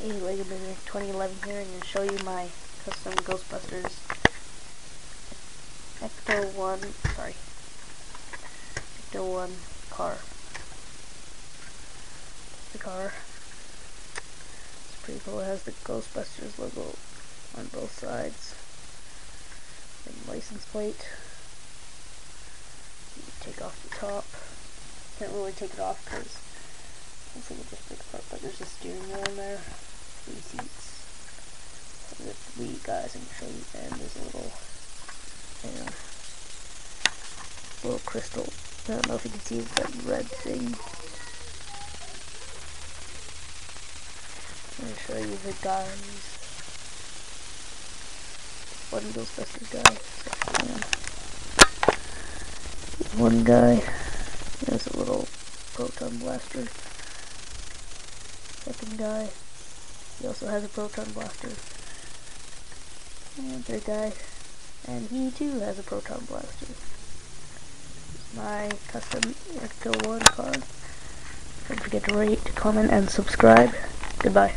Hey, Lego Movie 2011 here, and I'm going to show you my custom Ghostbusters Ecto-1 car. The car is pretty cool. It has the Ghostbusters logo on both sides. And license plate. You can take off the top. Can't really take it off because it looks like it just breaks apart, but there's a steering wheel in there. 3 seats. So the 3 guys I can show you, and there's a little crystal. I don't know if you can see that red thing. I'm going to show you the guys. One Ghostbusters guy. One guy has a little proton blaster. Second guy, he also has a proton blaster. And third guy, and he too has a proton blaster. My custom Ecto-1 car. Don't forget to rate, comment, and subscribe. Goodbye.